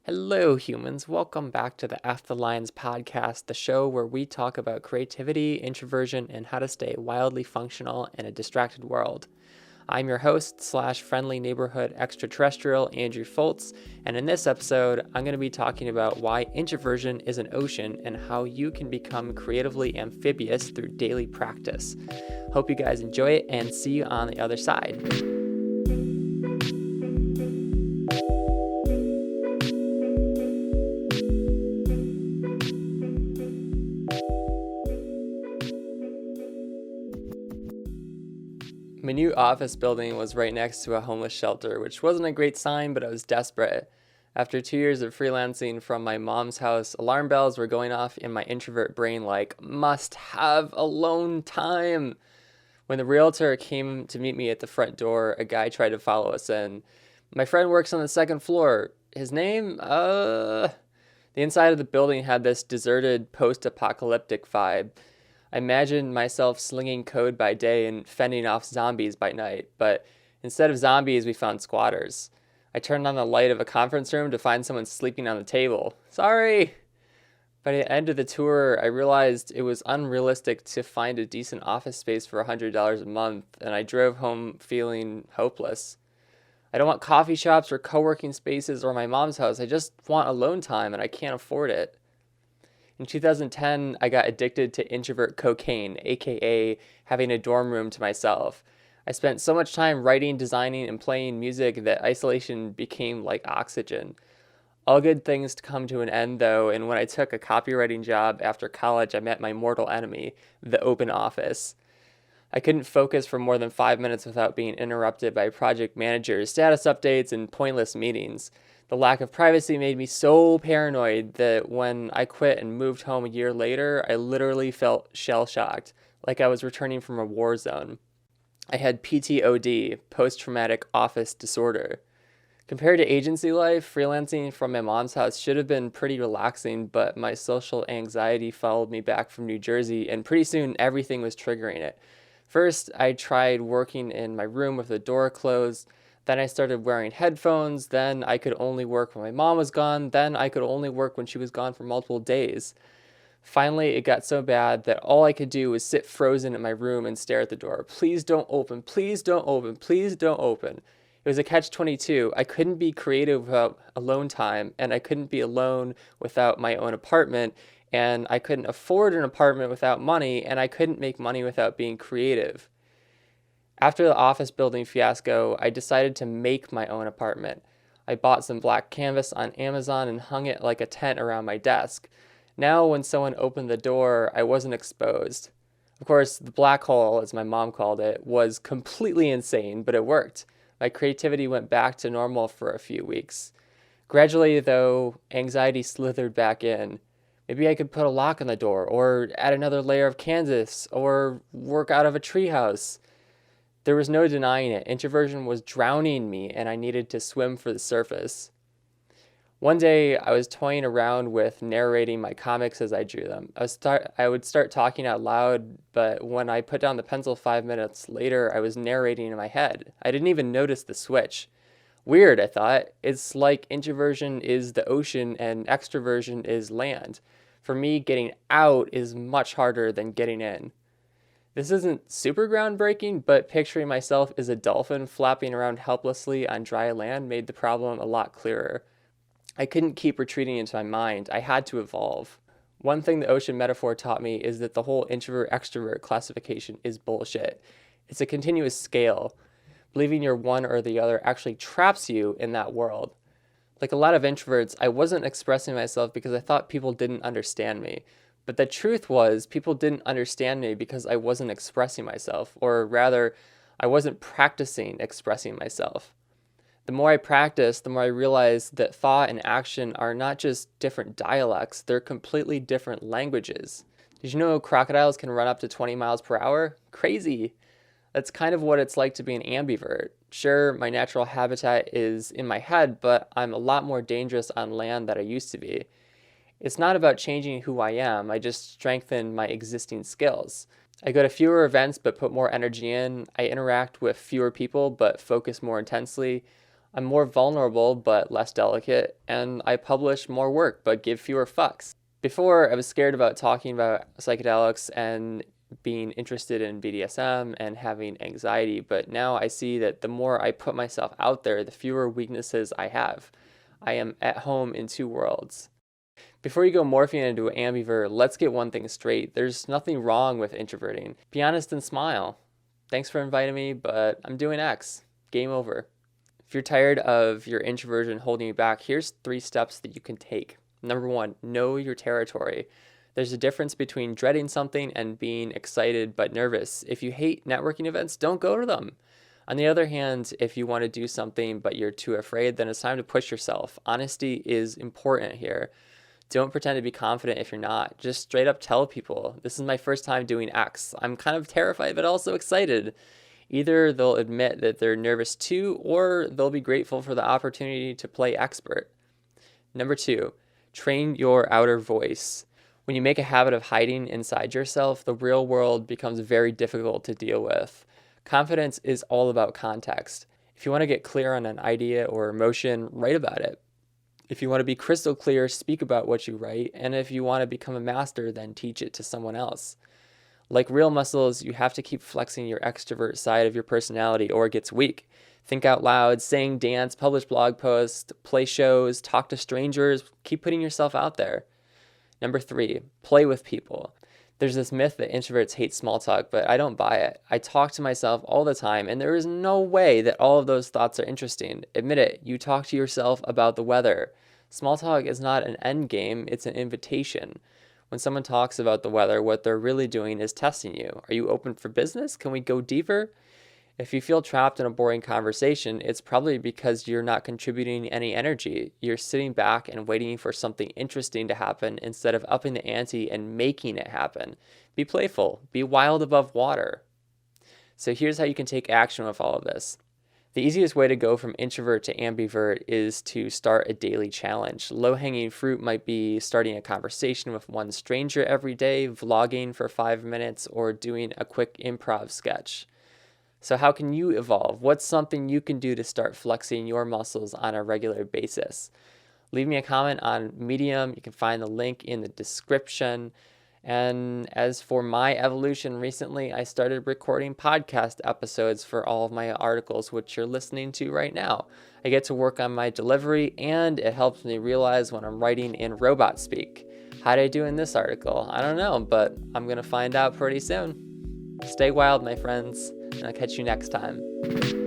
Hello, humans. Welcome back to the F the Lines podcast, the show where we talk about creativity, introversion, and how to stay wildly functional in a distracted world. I'm your host / friendly neighborhood extraterrestrial, Andrew Foltz, and in this episode, I'm going to be talking about why introversion is an ocean and how you can become creatively amphibious through daily practice. Hope you guys enjoy it and see you on the other side. My new office building was right next to a homeless shelter, which wasn't a great sign, but I was desperate. After 2 years of freelancing from my mom's house, alarm bells were going off in my introvert brain like, must have alone time. When the realtor came to meet me at the front door, a guy tried to follow us in. My friend works on the second floor. His name? The inside of the building had this deserted post-apocalyptic vibe. I imagined myself slinging code by day and fending off zombies by night, but instead of zombies, we found squatters. I turned on the light of a conference room to find someone sleeping on the table. Sorry! By the end of the tour, I realized it was unrealistic to find a decent office space for $100 a month, and I drove home feeling hopeless. I don't want coffee shops or co-working spaces or my mom's house. I just want alone time, and I can't afford it. In 2010, I got addicted to introvert cocaine, aka having a dorm room to myself. I spent so much time writing, designing, and playing music that isolation became like oxygen. All good things come to an end, though, and when I took a copywriting job after college, I met my mortal enemy, the open office. I couldn't focus for more than 5 minutes without being interrupted by project managers, status updates, and pointless meetings. The lack of privacy made me so paranoid that when I quit and moved home a year later, I literally felt shell-shocked, like I was returning from a war zone. I had PTOD, post-traumatic office disorder. Compared to agency life, freelancing from my mom's house should have been pretty relaxing, but my social anxiety followed me back from New Jersey, and pretty soon everything was triggering it. First, I tried working in my room with the door closed. Then I started wearing headphones. Then I could only work when my mom was gone. Then I could only work when she was gone for multiple days. Finally, it got so bad that all I could do was sit frozen in my room and stare at the door. Please don't open. Please don't open. Please don't open. It was a catch-22. I couldn't be creative without alone time, and I couldn't be alone without my own apartment, and I couldn't afford an apartment without money, and I couldn't make money without being creative. After the office building fiasco, I decided to make my own apartment. I bought some black canvas on Amazon and hung it like a tent around my desk. Now, when someone opened the door, I wasn't exposed. Of course, the black hole, as my mom called it, was completely insane, but it worked. My creativity went back to normal for a few weeks. Gradually, though, anxiety slithered back in. Maybe I could put a lock on the door, or add another layer of canvas, or work out of a treehouse. There was no denying it. Introversion was drowning me, and I needed to swim for the surface. One day, I was toying around with narrating my comics as I drew them. I would start talking out loud, but when I put down the pencil 5 minutes later, I was narrating in my head. I didn't even notice the switch. Weird, I thought. It's like introversion is the ocean and extroversion is land. For me, getting out is much harder than getting in. This isn't super groundbreaking, but picturing myself as a dolphin flapping around helplessly on dry land made the problem a lot clearer. I couldn't keep retreating into my mind. I had to evolve. One thing the ocean metaphor taught me is that the whole introvert-extrovert classification is bullshit. It's a continuous scale. Believing you're one or the other actually traps you in that world. Like a lot of introverts, I wasn't expressing myself because I thought people didn't understand me. But the truth was, people didn't understand me because I wasn't expressing myself, or rather, I wasn't practicing expressing myself. The more I practiced, the more I realized that thought and action are not just different dialects, they're completely different languages. Did you know crocodiles can run up to 20 miles per hour? Crazy! That's kind of what it's like to be an ambivert. Sure, my natural habitat is in my head, but I'm a lot more dangerous on land than I used to be. It's not about changing who I am, I just strengthen my existing skills. I go to fewer events but put more energy in. I interact with fewer people but focus more intensely. I'm more vulnerable but less delicate, and I publish more work but give fewer fucks. Before, I was scared about talking about psychedelics and being interested in BDSM and having anxiety, but now I see that the more I put myself out there, the fewer weaknesses I have. I am at home in two worlds. Before you go morphing into an ambivert, let's get one thing straight. There's nothing wrong with introverting. Be honest and smile. Thanks for inviting me, but I'm doing X. Game over. If you're tired of your introversion holding you back, here's 3 steps that you can take. Number 1, know your territory. There's a difference between dreading something and being excited but nervous. If you hate networking events, don't go to them. On the other hand, if you want to do something but you're too afraid, then it's time to push yourself. Honesty is important here. Don't pretend to be confident if you're not. Just straight up tell people, this is my first time doing X. I'm kind of terrified but also excited. Either they'll admit that they're nervous too, or they'll be grateful for the opportunity to play expert. Number 2, train your outer voice. When you make a habit of hiding inside yourself, the real world becomes very difficult to deal with. Confidence is all about context. If you want to get clear on an idea or emotion, write about it. If you want to be crystal clear, speak about what you write. And if you want to become a master, then teach it to someone else. Like real muscles, you have to keep flexing your extrovert side of your personality or it gets weak. Think out loud, sing, dance, publish blog posts, play shows, talk to strangers, keep putting yourself out there. Number 3, play with people. There's this myth that introverts hate small talk, but I don't buy it. I talk to myself all the time, and there is no way that all of those thoughts are interesting. Admit it, you talk to yourself about the weather. Small talk is not an end game, it's an invitation. When someone talks about the weather, what they're really doing is testing you. Are you open for business? Can we go deeper? If you feel trapped in a boring conversation, it's probably because you're not contributing any energy. You're sitting back and waiting for something interesting to happen instead of upping the ante and making it happen. Be playful. Be wild above water. So here's how you can take action with all of this. The easiest way to go from introvert to ambivert is to start a daily challenge. Low-hanging fruit might be starting a conversation with one stranger every day, vlogging for 5 minutes, or doing a quick improv sketch. So how can you evolve? What's something you can do to start flexing your muscles on a regular basis? Leave me a comment on Medium. You can find the link in the description. And as for my evolution recently, I started recording podcast episodes for all of my articles, which you're listening to right now. I get to work on my delivery, and it helps me realize when I'm writing in robot speak. How did I do in this article? I don't know, but I'm going to find out pretty soon. Stay wild, my friends, and I'll catch you next time.